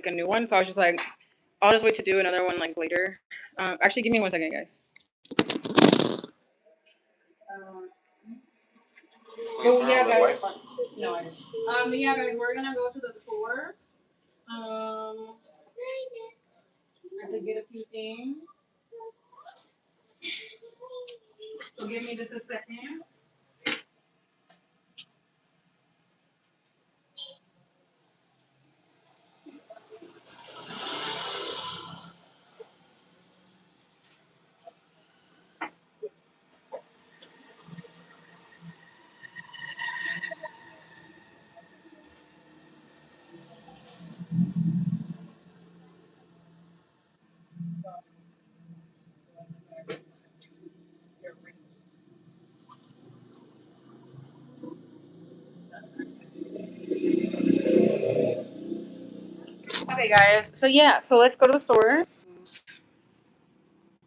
a new one. So I was just like, I'll just wait to do another one like later. Actually, give me 1 second, guys. Oh yeah, guys. No, I didn't. Yeah, guys, we're gonna go to the store. I have to get a few things. So give me just a second. Okay, guys. So yeah, so let's go to the store.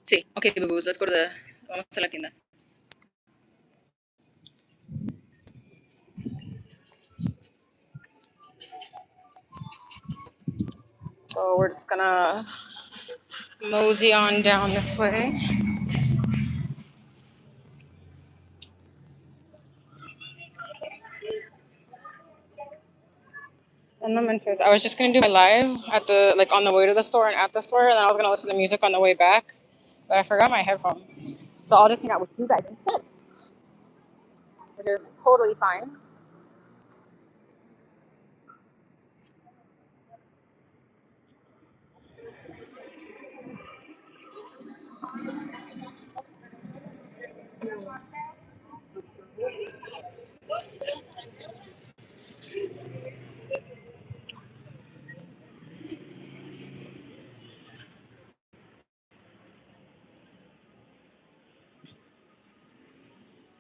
Sí, okay, boo-boos. Let's go to the. Vamos a la tienda. So we're just gonna mosey on down this way. And then I was just gonna do my live at the on the way to the store and at the store, and then I was gonna listen to music on the way back, but I forgot my headphones. So I'll just hang out with you guys instead, which is totally fine.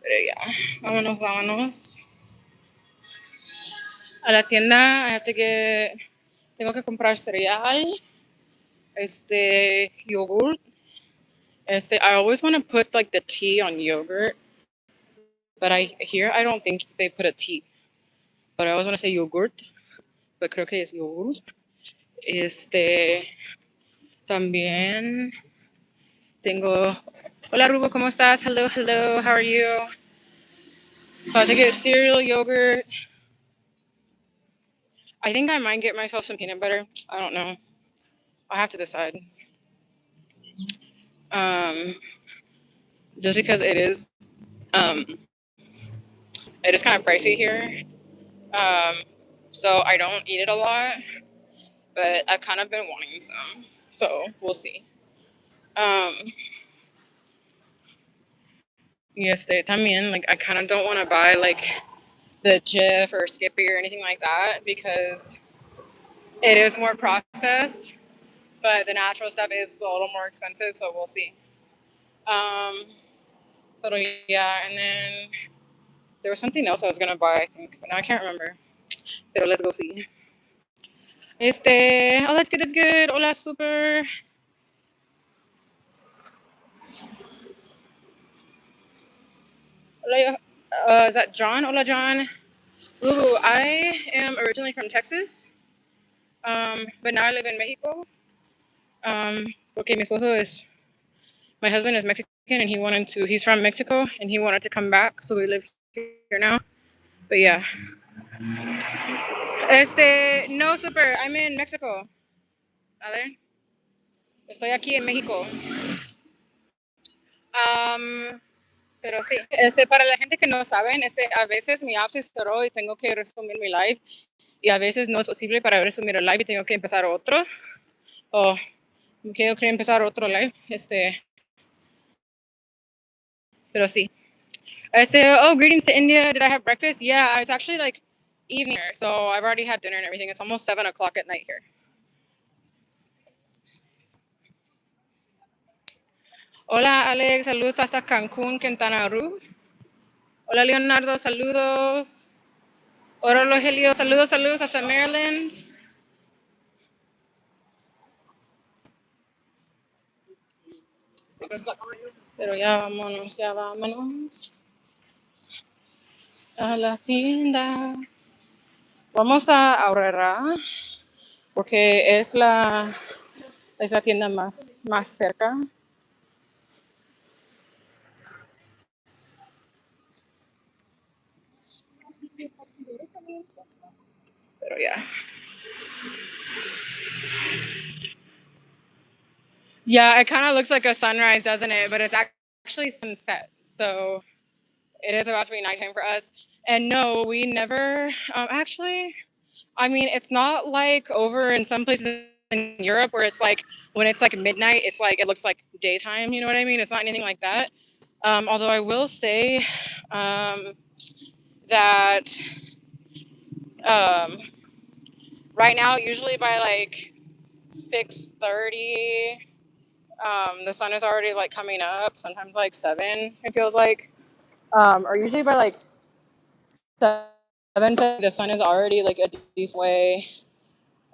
Pero yeah, vámonos, vámonos. A la tienda, I have to get. Tengo que comprar cereal, yogurt. I always want to put like the tea on yogurt, but I don't think they put a tea. But I always want to say yogurt, but creo que es yogurt. También tengo. Hola Rubo, ¿cómo estás? Hello, hello. How are you? So I have to get cereal, yogurt. I think I might get myself some peanut butter. I don't know. I'll have to decide. Um, just because um, it is kind of pricey here. Um, so I don't eat it a lot, but I've kind of been wanting some. So we'll see. Um, también, like, I kind of don't want to buy like the Jif or Skippy or anything like that because it is more processed, but the natural stuff is a little more expensive. So we'll see. But yeah, and then there was something else I was gonna buy, I think, but now I can't remember. Pero let's go see. Oh, that's good, that's good. Hola, super. Hola, is that John? Hola, John. Ooh, I am originally from Texas, but now I live in Mexico. Porque mi esposo my husband is Mexican and he's from Mexico and he wanted to come back, so we live here now. But yeah. No, super, I'm in Mexico. A ver, estoy aquí en México. Pero sí, para la gente que no saben, a veces mi app se cerró y tengo que resumir mi live y a veces no es posible para resumir el live y tengo que empezar otro. O quiero empezar otro live. Pero sí. Oh, greetings to India. Did I have breakfast? Yeah, it's actually like evening here, so I've already had dinner and everything. It's almost 7 o'clock at night here. Hola, Alex. Saludos hasta Cancún, Quintana Roo. Hola, Leonardo. Saludos. Hola, Rogelio. Saludos, saludos hasta Maryland. Pero ya vámonos, ya vámonos a la tienda. Vamos a ahorrar porque es la tienda más cerca. Pero yeah. Yeah, it kind of looks like a sunrise, doesn't it? But it's actually sunset. So it is about to be nighttime for us. And no, we never actually. I mean, it's not like over in some places in Europe where it's like when it's like midnight, it's like it looks like daytime. You know what I mean? It's not anything like that. Although I will say um, that um, right now, usually by like 6:30, the sun is already like coming up. Sometimes like 7, it feels like. Or usually by like 7, the sun is already like a decent way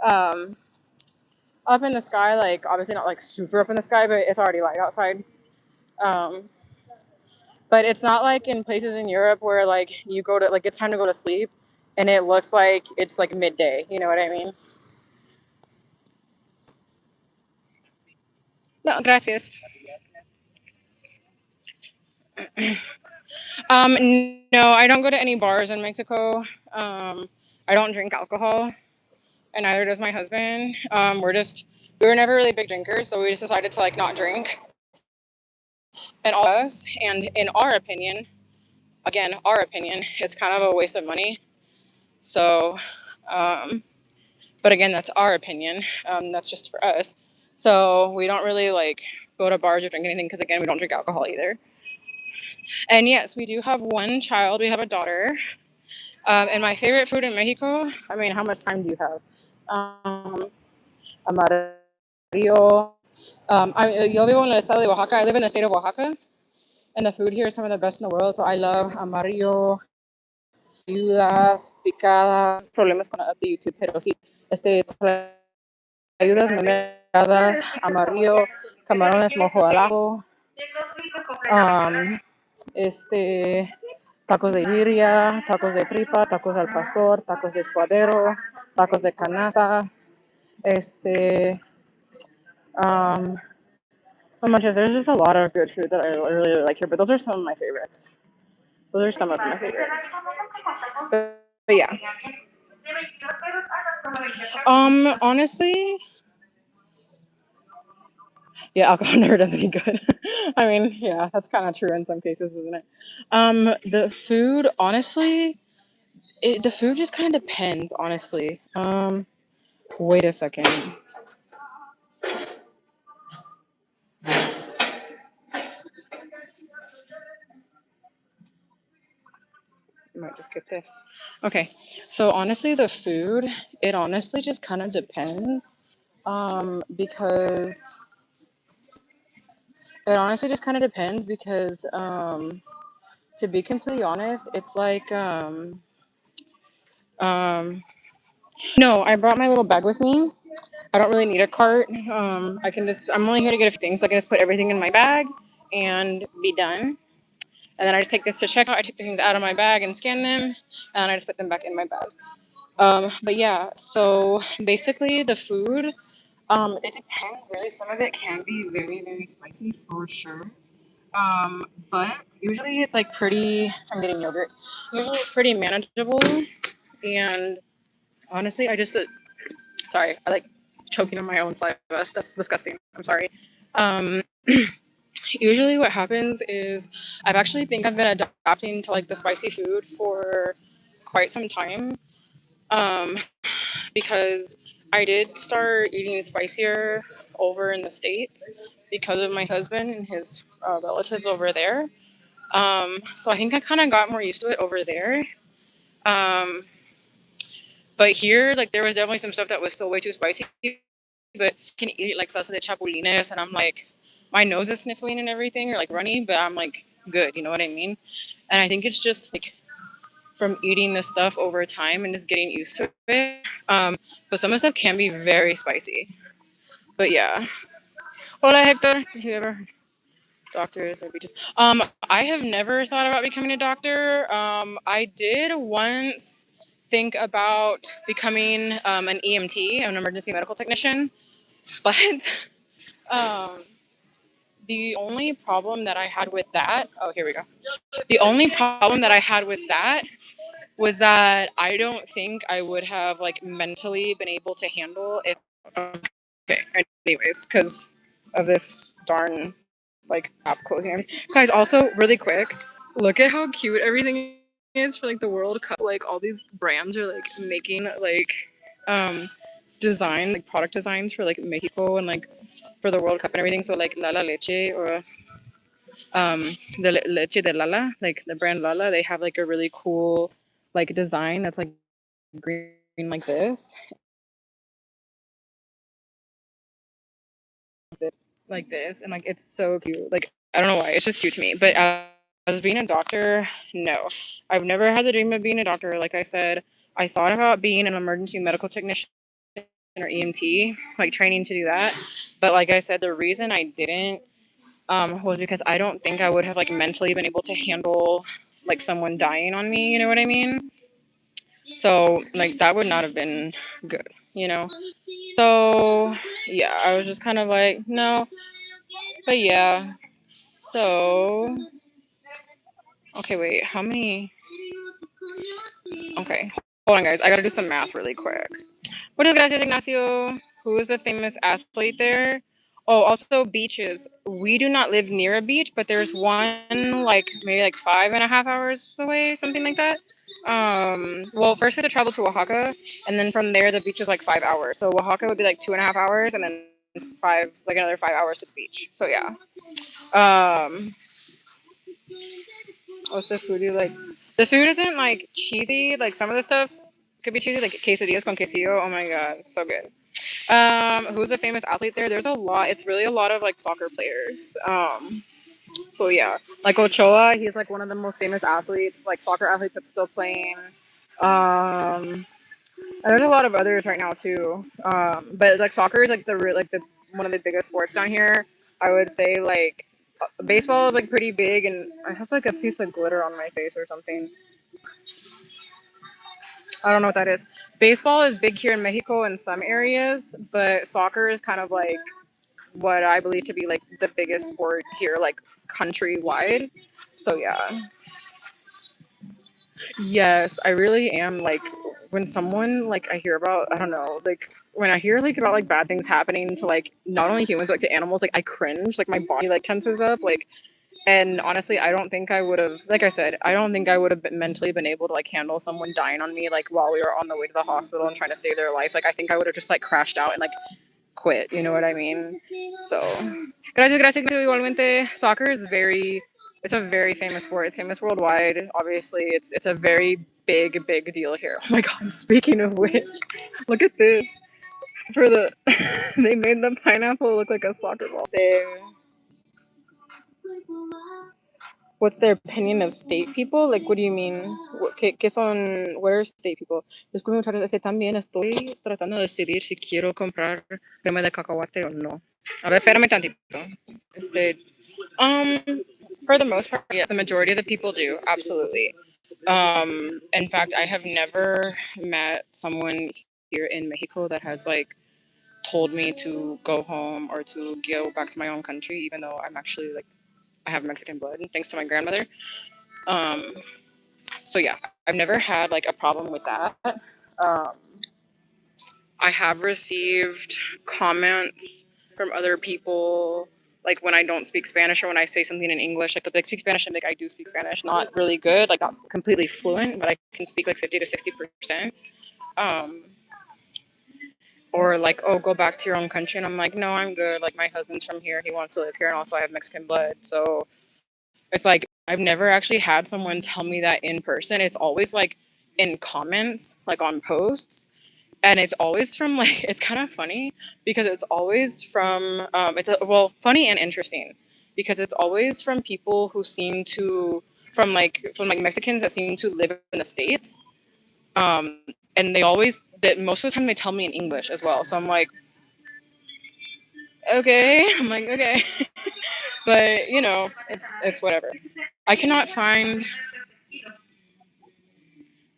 um, up in the sky. Like obviously not like super up in the sky, but it's already light outside. Um, but it's not like in places in Europe where like you go to like it's time to go to sleep, and it looks like it's like midday. You know what I mean? No, gracias. No, I don't go to any bars in Mexico. I don't drink alcohol, and neither does my husband. We were never really big drinkers, so we just decided to like not drink. And all of us, and in our opinion, again, our opinion, it's kind of a waste of money. So, um, but again, that's our opinion. That's just for us. So we don't really like go to bars or drink anything because again, we don't drink alcohol either. And yes, we do have one child. We have a daughter. And my favorite food in Mexico. I mean, how much time do you have? Amarillo. Yo vivo en el estado de Oaxaca. I live in the state of Oaxaca, and the food here is some of the best in the world. So I love amarillo, ayudas, picadas. Problemas con la app de YouTube, pero sí, ayudas, memeadas, amarillo, camarones, mojo al ajo, um, este, tacos de birria, tacos de tripa, tacos al pastor, tacos de suadero, tacos de canasta, este, um, oh my gosh, there's just a lot of good food that I really like here, but those are some of my favorites. Those are some of my favorites. But yeah. Honestly, yeah, alcohol never does any good. I mean, yeah, that's kind of true in some cases, isn't it? The food, honestly, the food just kind of depends, honestly. Wait a second. I might just get this. Okay, so honestly, the food, it honestly just kind of depends. Because it honestly just kind of depends because, to be completely honest, it's like, um, no, I brought my little bag with me. I don't really need a cart. I'm only here to get a few things, so I can just put everything in my bag and be done. And then I just take this to checkout. I take the things out of my bag and scan them, and I just put them back in my bag. But yeah, so basically the food, it depends really. Some of it can be very, very spicy for sure. But usually it's like pretty, I'm getting yogurt. Usually it's pretty manageable. And honestly, sorry, I like choking on my own saliva. That's disgusting. I'm sorry. Um, Usually what happens is I've actually think I've been adapting to like the spicy food for quite some time. Um, because I did start eating spicier over in the States because of my husband and his relatives over there. So I think I kind of got more used to it over there. Um, but here, like, there was definitely some stuff that was still way too spicy. But I can eat like salsa de chapulines, and I'm like, my nose is sniffling and everything, or like runny, but I'm like good. You know what I mean? And I think it's just like from eating this stuff over time and just getting used to it. But some of the stuff can be very spicy. But yeah. Hola, Hector. Have you ever doctors or beaches? I have never thought about becoming a doctor. I did once think about becoming an EMT, an emergency medical technician. But um, the only problem that I had with that, oh, here we go. The only problem that I had with that was that I don't think I would have like mentally been able to handle if. Okay, anyways, because of this darn like app closing everything. Guys, also really quick, look at how cute everything is for like the World Cup. Like all these brands are like making like um design like product designs for like Mexico and like for the World Cup and everything. So like Lala Leche or the Leche de Lala, like the brand Lala, they have like a really cool like design that's like green like this, and like it's so cute. Like I don't know why, it's just cute to me. But as being a doctor, no, I've never had the dream of being a doctor. Like I said, I thought about being an emergency medical technician or EMT, like training to do that. But like I said, the reason I didn't was because I don't think I would have like mentally been able to handle like someone dying on me. You know what I mean? So like that would not have been good. You know. So yeah, I was just kind of like no. But yeah. So okay, wait. How many? Okay, hold on, guys. I gotta do some math really quick. Muchas gracias, Ignacio. Who is the famous athlete there? Oh, also beaches. We do not live near a beach, but there's one like maybe like 5.5 hours away, something like that. Well, first we have to travel to Oaxaca, and then from there the beach is like 5 hours. So Oaxaca would be like 2.5 hours, and then like another 5 hours to the beach. So yeah. Um, what's the food you like? The food isn't like cheesy. Like some of the stuff could be cheesy, like quesadillas con quesillo. Oh my god, so good. Who's a famous athlete there? There's a lot. It's really a lot of like soccer players. So yeah, like Ochoa, he's like one of the most famous athletes, like soccer athletes that's still playing. And there's a lot of others right now too. But like soccer is like the one of the biggest sports down here. I would say like baseball is like pretty big, and I have like a piece of glitter on my face or something. I don't know what that is. Baseball is big here in Mexico in some areas, but soccer is kind of like what I believe to be like the biggest sport here, like countrywide. So yeah. Yes, I really am like when someone like I hear about I don't know, like when I hear like about like bad things happening to like not only humans but like to animals, like I cringe, like my body like tenses up, like and honestly, I don't think I would have like I said, I don't think I would have been mentally been able to like handle someone dying on me like while we were on the way to the hospital and trying to save their life. Like I think I would have just like crashed out and like quit, you know what I mean? So, gracias, gracias. Igualmente, soccer is it's a very famous sport. It's famous worldwide. Obviously, it's a very big deal here. Oh my God! Speaking of which, look at this. For the, they made the pineapple look like a soccer ball. What's their opinion of state people? Like, what do you mean? ¿Qué son? What are state people? Disculpe, muchachos, también estoy tratando de decidir si quiero comprar crema de cacahuate o no. A ver, espérame tantito. Este, um, for the most part, yeah, the majority of the people do, absolutely. In fact, I have never met someone here in Mexico that has like told me to go home or to go back to my own country, even though I'm actually like I have Mexican blood, thanks to my grandmother. Um, so yeah, I've never had like a problem with that. Um, I have received comments from other people, like when I don't speak Spanish or when I say something in English, like if they speak Spanish and like I do speak Spanish, not really good, like not completely fluent, but I can speak like 50 to 60%. Um, or like, oh, go back to your own country, and I'm like, no, I'm good. Like my husband's from here, he wants to live here, and also I have Mexican blood, so it's like I've never actually had someone tell me that in person. It's always like in comments, like on posts. And it's always from like it's kind of funny because it's always from well, funny and interesting because it's always from people who seem to from like Mexicans that seem to live in the States. Um and they always that most of the time they tell me in English as well. So I'm like, okay. I'm like, okay. But you know, it's whatever. I cannot find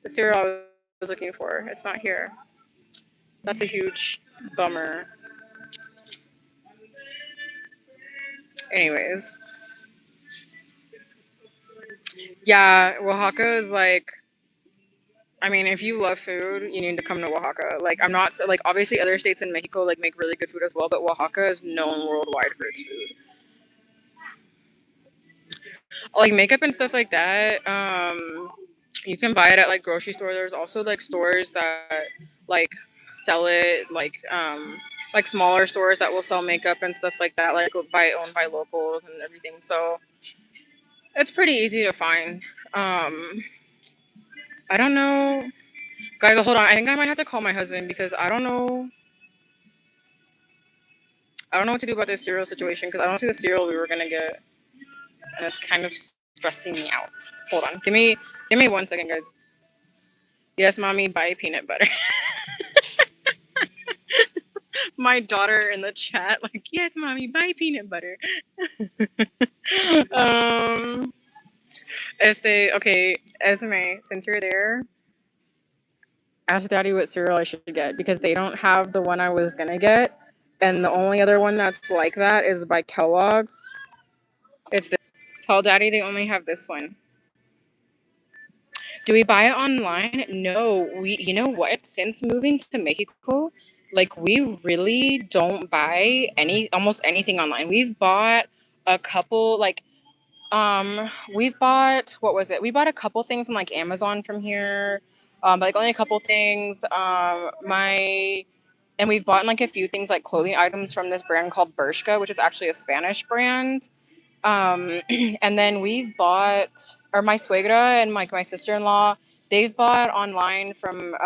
the cereal was looking for. It's not here. That's a huge bummer. Anyways, yeah, Oaxaca is like, I mean, if you love food, you need to come to Oaxaca. Like, I'm not like, obviously other states in Mexico like make really good food as well, but Oaxaca is known worldwide for its food. Like makeup and stuff like that. You can buy it at like grocery store. There's also like stores that like sell it, like smaller stores that will sell makeup and stuff like that, like owned by locals and everything. So it's pretty easy to find. Um, I don't know, guys. Hold on. I think I might have to call my husband because I don't know. I don't know what to do about this cereal situation because I don't see the cereal we were gonna get, and it's kind of stressing me out. Hold on. Give me 1 second, guys. Yes, mommy, buy peanut butter. My daughter in the chat, like, yes, mommy, buy peanut butter. um, okay, Esme, since you're there, ask daddy what cereal I should get because they don't have the one I was gonna get, and the only other one that's like that is by Kellogg's. Tell daddy they only have this one. Do we buy it online? No, you know what? Since moving to Mexico, like we really don't buy almost anything online. We've bought a couple, we've bought, what was it? We bought a couple things on like Amazon from here, but like only a couple things. And we've bought like a few things like clothing items from this brand called Bershka, which is actually a Spanish brand. And then we've bought, or my suegra and like my sister-in-law, they've bought online from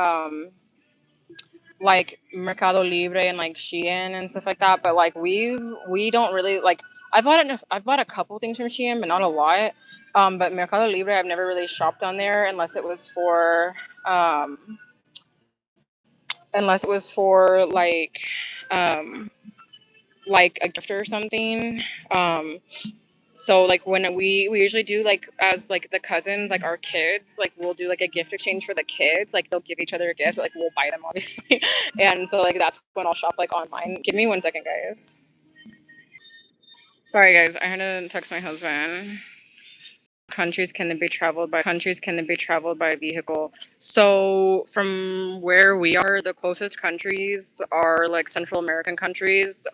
like Mercado Libre and like Shein and stuff like that. But like we don't really like. I've bought a couple things from Shein, but not a lot. But Mercado Libre, I've never really shopped on there um, unless it was for like a gift or something. So like when we usually do like as like the cousins, like our kids, like we'll do like a gift exchange for the kids. Like they'll give each other a gift, but like we'll buy them obviously. And so like that's when I'll shop like online. Give me 1 second, guys. Sorry guys, I had to text my husband. Countries can they be traveled by vehicle. So from where we are, the closest countries are like Central American countries.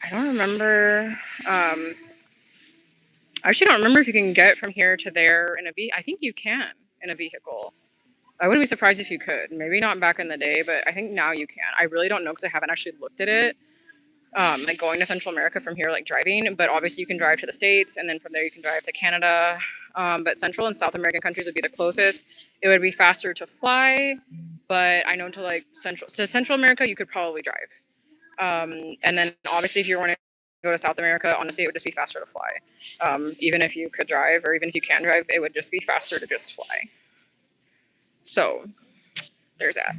I don't remember. I actually don't remember if you can get from here to there in I think you can in a vehicle. I wouldn't be surprised if you could. Maybe not back in the day, but I think now you can. I really don't know because I haven't actually looked at it. Like going to Central America from here, like driving, but obviously you can drive to the States and then from there you can drive to Canada. But Central and South American countries would be the closest. It would be faster to fly, but I know to Central America, you could probably drive. And then obviously if you want to go to South America, honestly, it would just be faster to fly. Even if you could drive or even if you can drive, it would just be faster to just fly. So there's that.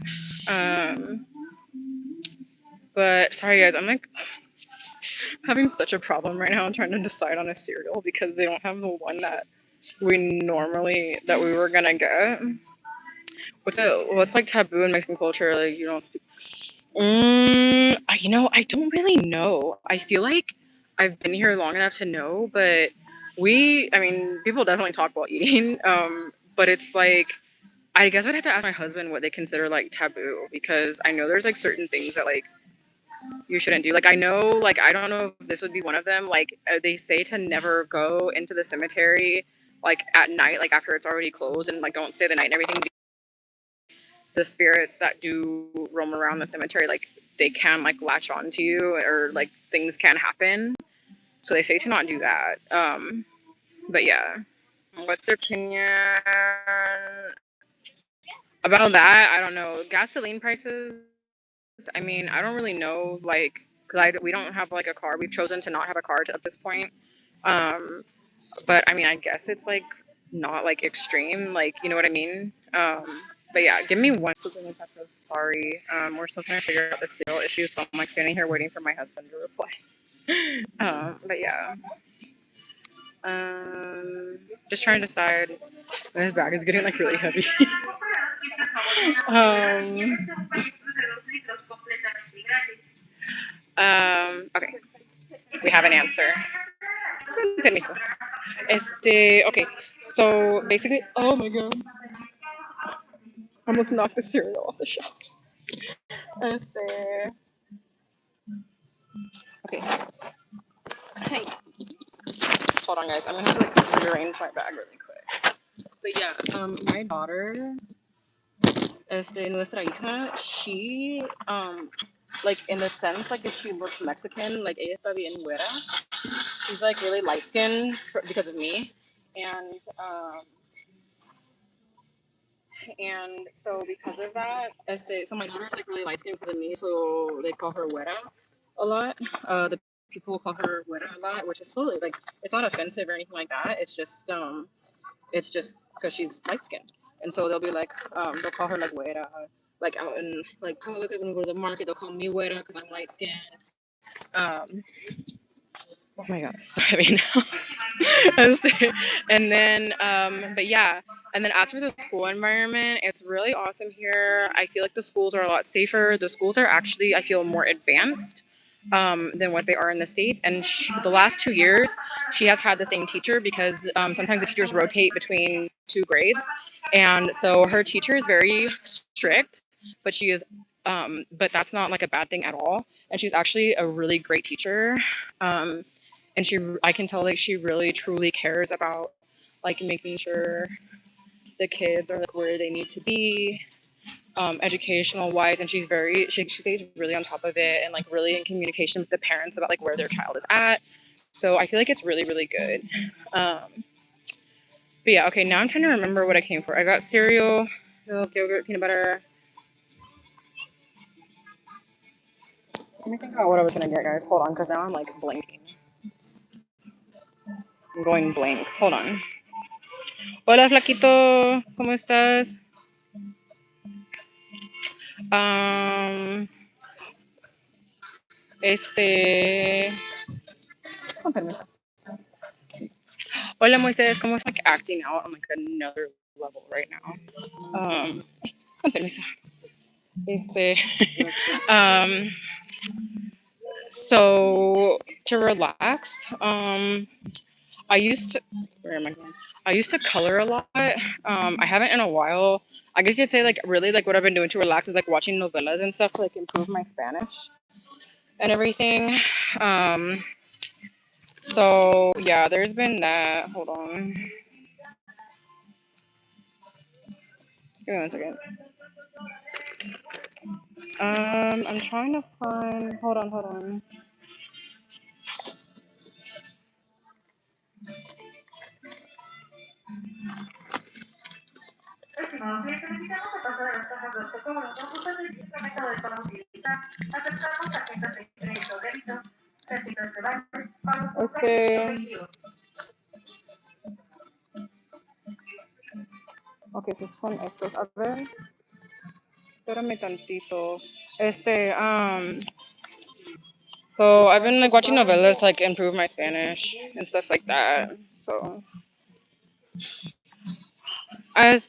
But sorry guys, I'm like having such a problem right now. I'm trying to decide on a cereal because they don't have the one that we were gonna get. What's like taboo in Mexican culture? Like you don't speak. I don't really know. I feel like I've been here long enough to know, but I mean, people definitely talk about eating. But it's like, I guess I'd have to ask my husband what they consider like taboo because I know there's like certain things that like you shouldn't do. Like I know, like I don't know if this would be one of them. Like they say to never go into the cemetery like at night, like after it's already closed, and like don't stay the night and everything. The spirits that do roam around the cemetery, like they can like latch onto you or like things can happen. So they say to not do that. But yeah. What's your opinion about that? I don't know. Gasoline prices. I mean, I don't really know, like, because we don't have like a car. We've chosen to not have a car at this point. Um, but I mean, I guess it's like not like extreme, like you know what I mean. But yeah, give me one. Sorry, we're still trying to figure out the serial issue, so I'm like standing here waiting for my husband to reply. But yeah, Just trying to decide. This bag is getting like really heavy. um, okay, we have an answer. Con permiso. Okay. So basically, oh my god, I almost knocked the cereal off the shelf. Este, okay. Hey, hold on, guys. I'm gonna have to like rearrange my bag really quick. But yeah, my daughter, nuestra hija, she, like in the sense, like if she looks Mexican, like ella está bien güera. She's like really light skinned because of me, and so because of that, so my daughter's like really light skinned because of me, so they call her güera a lot. The people call her güera a lot, which is totally like it's not offensive or anything like that. It's just because she's light skinned, and so they'll be like, they'll call her like güera, like out in like public when we go to the market, they'll call me güera because I'm light skinned. Um, oh my god, so heavy now. And then, but yeah, and then as for the school environment, it's really awesome here. I feel like the schools are a lot safer. The schools are actually, I feel, more advanced than what they are in the States. And the last 2 years, she has had the same teacher because sometimes the teachers rotate between two grades. And so her teacher is very strict, but she is, but that's not like a bad thing at all. And she's actually a really great teacher. And I can tell like she really truly cares about like making sure the kids are like where they need to be, educational wise, and she stays really on top of it and like really in communication with the parents about like where their child is at. So I feel like it's really really good. But yeah, okay, now I'm trying to remember what I came for. I got cereal, milk, yogurt, peanut butter. Let me think about what I was gonna get, guys. Hold on, because now I'm like blanking. I'm going blank. Hold on. Hola, flaquito. ¿Cómo estás? Um, con permiso. Hola, Moises. ¿Cómo es like acting out on like another level right now? Con permiso. Este, um, so to relax, I used to, where am I going? I used to color a lot. I haven't in a while. I guess you could say like really like what I've been doing to relax is like watching novelas and stuff to like improve my Spanish and everything. Um, so yeah, there's been that. Hold on. Give me one second. I'm trying to find. Hold on. Estimado cliente, le invitamos a pasar a las cajas de autocobro. Con su servicio de método de pago digital, aceptamos tarjetas de crédito o débito, tarjetas de banco, pagos por efectivo. Ok, so son estos. A ver, espérame tantito. So I've been like watching novelas to like improve my Spanish and stuff like that. So, I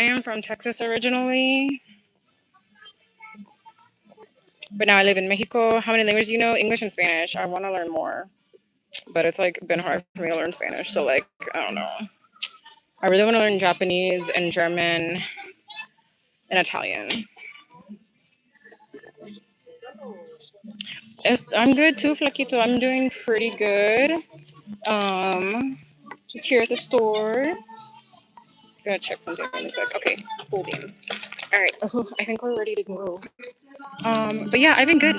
am from Texas originally, but now I live in Mexico. How many languages do you know? English and Spanish. I want to learn more, but it's like been hard for me to learn Spanish. So like, I don't know. I really want to learn Japanese and German and Italian. I'm good too, Flaquito. I'm doing pretty good. Just here at the store. Gonna check something really quick. Okay, cool beans. All right. Oh, I think we're ready to go. But yeah, I've been good.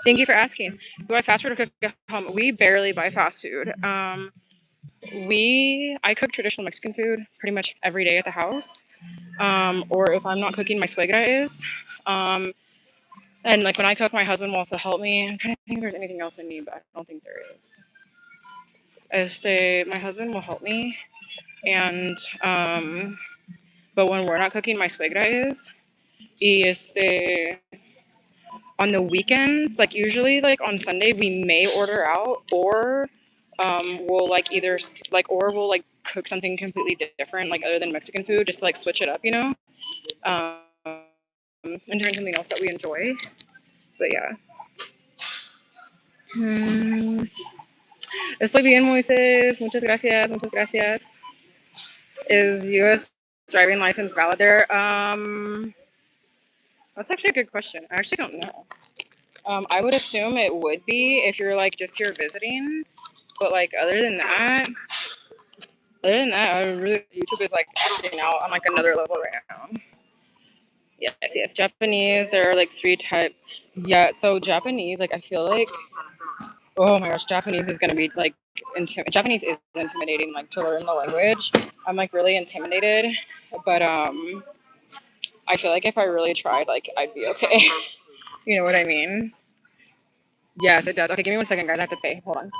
Thank you for asking. Do I fast food or cook at home? We barely buy fast food. I cook traditional Mexican food pretty much every day at the house. Or if I'm not cooking, my suegra is. And like when I cook, my husband will also help me. I'm trying to think if there's anything else I need, but I don't think there is. My husband will help me, and but when we're not cooking, my suegra is. Y On the weekends, like usually like on Sunday, we may order out or we'll like either like or we'll like cook something completely different, like other than Mexican food, just to like switch it up, you know, um, and try something else that we enjoy. But yeah. Hmm. Estoy bien, Moises. Muchas gracias. Muchas gracias. Is U.S. driving license valid there? That's actually a good question. I actually don't know. I would assume it would be if you're like just here visiting, but like other than that, I really YouTube is like acting out on like another level right now. Yes, yes. Japanese, there are like three types. Yeah, so Japanese, like I feel like, oh my gosh, Japanese is gonna be like Japanese is intimidating, like to learn the language. I'm like really intimidated, but I feel like if I really tried, like I'd be okay. You know what I mean? Yes, it does. Okay, give me 1 second, guys. I have to pay. Hold on.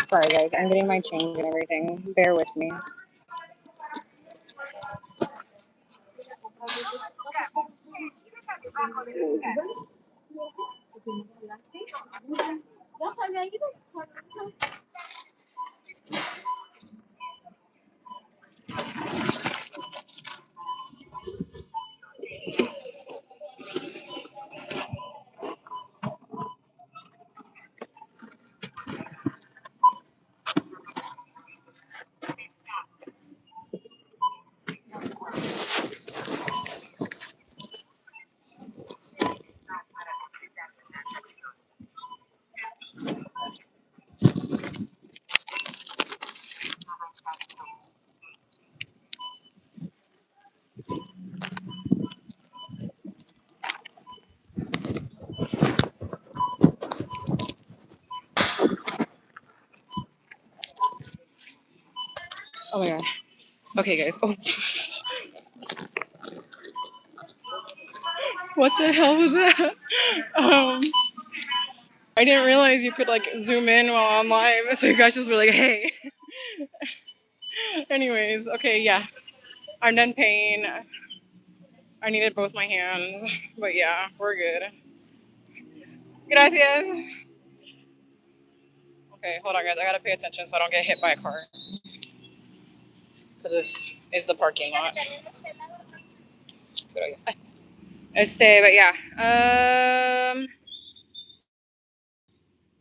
Sorry, guys. I'm getting my change and everything. Bear with me. Oh my god. Okay, guys. Oh, what the hell was that? Um, I didn't realize you could like zoom in while on live, so you guys just were like, "Hey." Anyways, okay, yeah. I'm done paying. I needed both my hands, but yeah, we're good. Gracias. Okay, hold on, guys. I gotta pay attention so I don't get hit by a car because this is the parking lot. But yeah.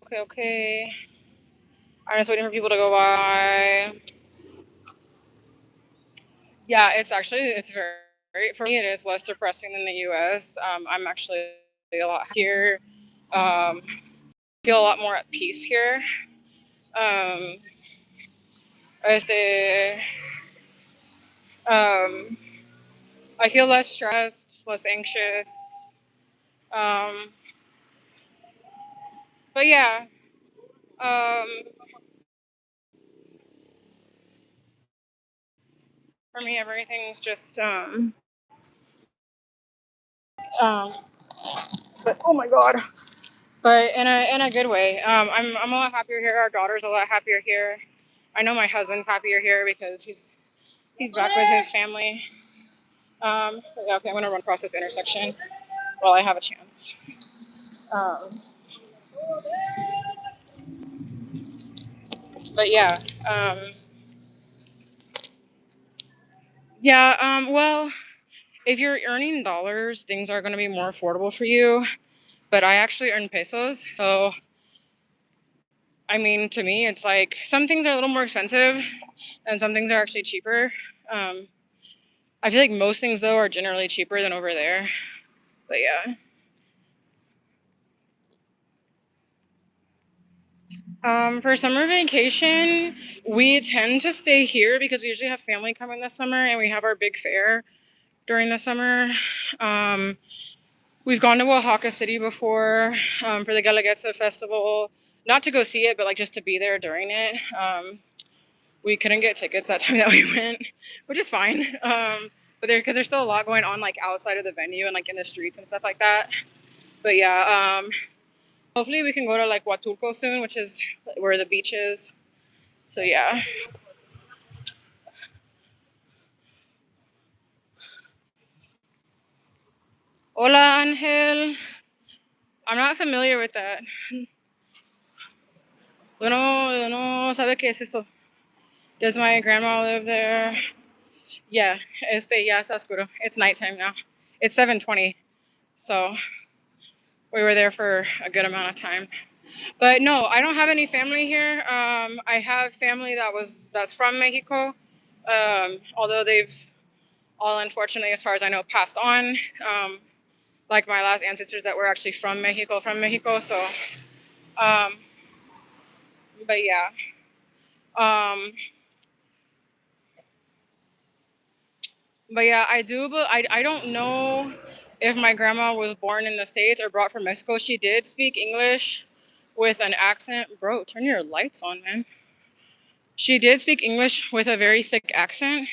Okay, okay. I'm just waiting for people to go by. Yeah, it's very, for me, it is less depressing than the US. I'm actually a lot here. Feel a lot more at peace here. Um, este, um, I feel less stressed, less anxious. Um, but yeah, um, For me, everything's just um but oh my god. But in a good way. I'm a lot happier here. Our daughter's a lot happier here. I know my husband's happier here because he's back with his family. Yeah, okay, I'm gonna run across this intersection while I have a chance. Um, but yeah, um, yeah. Well, if you're earning dollars, things are gonna be more affordable for you. But I actually earn pesos, so I mean, to me, it's like some things are a little more expensive, and some things are actually cheaper. Um, I feel like most things though are generally cheaper than over there. But yeah. For summer vacation, we tend to stay here because we usually have family coming this summer and we have our big fair during the summer. Um, we've gone to Oaxaca City before for the Guelaguetza Festival, not to go see it, but like just to be there during it. We couldn't get tickets that time that we went, which is fine. But because there's still a lot going on like outside of the venue and like in the streets and stuff like that. But yeah, hopefully we can go to like Huatulco soon, which is where the beach is. So yeah. Hola, Angel. I'm not familiar with that. Yo no sabe qué es esto. Does my grandma live there? Yeah, ya está oscuro. It's nighttime now. It's 7:20, so we were there for a good amount of time. But no, I don't have any family here. I have family that's from Mexico. Although they've all, unfortunately, as far as I know, passed on. Like my last ancestors that were actually from Mexico. So, um, but yeah. Um, but yeah, I do. But I don't know if my grandma was born in the States or brought from Mexico. She did speak English with an accent. Bro, turn your lights on, man. She did speak English with a very thick accent.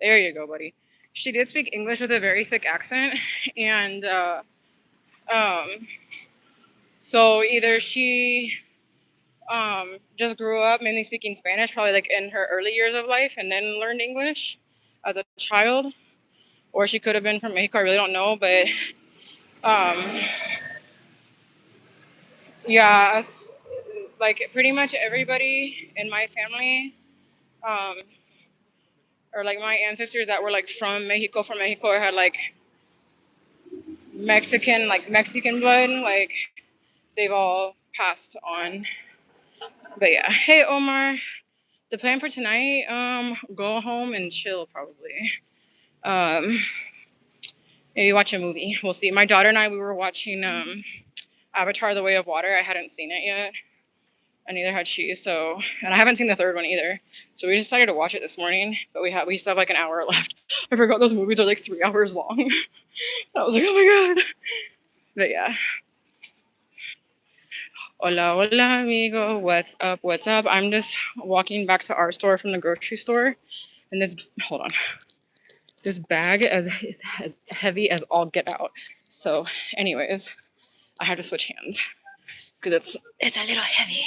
There you go, buddy. She did speak English with a very thick accent, and um, so either she just grew up mainly speaking Spanish, probably like in her early years of life, and then learned English as a child, or she could have been from Mexico. I really don't know, but um, yeah, like pretty much everybody in my family, um, or like my ancestors that were like from Mexico, or had like Mexican blood, like they've all passed on. But yeah, hey Omar, the plan for tonight, go home and chill probably. Um, maybe watch a movie. We'll see. My daughter and I, we were watching Avatar: The Way of Water. I hadn't seen it yet, and neither had she. So, and I haven't seen the third one either. So we decided to watch it this morning. But we still have like an hour left. I forgot those movies are like 3 hours long. I was like, oh my god. But yeah. Hola, hola, amigo. What's up? What's up? I'm just walking back to our store from the grocery store, and hold on. This bag is as heavy as all get out. So, anyways, I have to switch hands because it's a little heavy.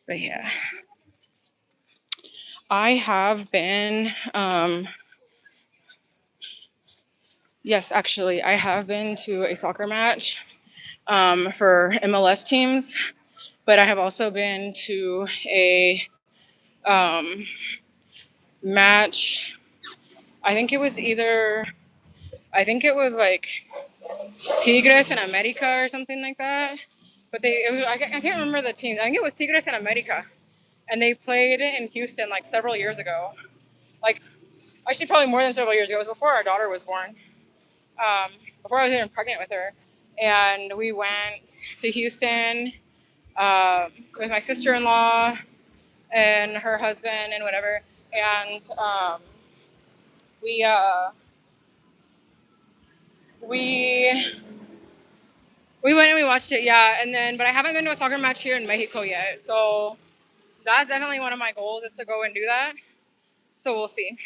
But yeah, I have been. Yes, actually, I have been to a soccer match for MLS teams, but I have also been to a um, match. I think it was either. I think it was like Tigres in America or something like that. But I can't remember the team. I think it was Tigres in America, and they played in Houston like several years ago. Like actually, probably more than several years ago. It was before our daughter was born. Before I was even pregnant with her, and we went to Houston with my sister-in-law and her husband and whatever, and we we we went and we watched it, yeah, and then but I haven't been to a soccer match here in Mexico yet, so that's definitely one of my goals is to go and do that. So we'll see.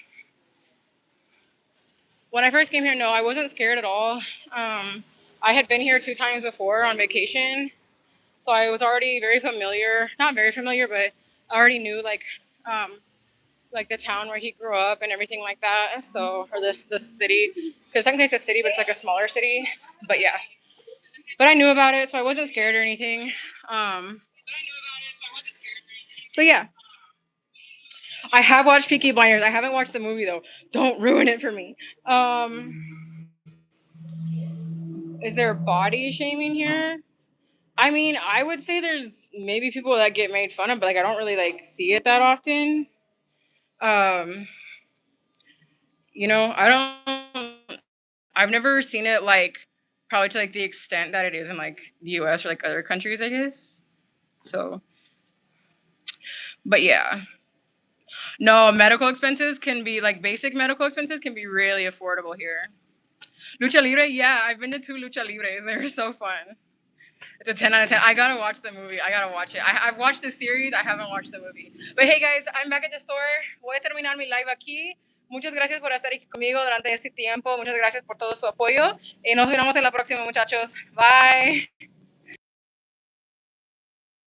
When I first came here, no, I wasn't scared at all. I had been here 2 times before on vacation, so I was already very familiar. Not very familiar, but I already knew like the town where he grew up and everything like that. So, or the city, because technically it's a city, but it's like a smaller city. But yeah, but I knew about it, so I wasn't scared or anything. Um, so yeah, I have watched Peaky Blinders. I haven't watched the movie though. Don't ruin it for me. Is there body shaming here? I mean, I would say there's maybe people that get made fun of, but like I don't really like see it that often. Um, I don't. I've never seen it like probably to like the extent that it is in like the U.S. or like other countries, I guess. So, but yeah, no, medical expenses can be like basic medical expenses can be really affordable here. Lucha Libre, yeah, I've been to 2 Lucha Libres. They were so fun. It's a 10 out of 10. I gotta watch the movie. I gotta watch it. I've watched the series. I haven't watched the movie. But hey, guys, I'm back at the store. Voy a terminar mi live aquí. Muchas gracias por estar aquí conmigo durante este tiempo. Muchas gracias por todo su apoyo. Y nos vemos en la próxima, muchachos. Bye.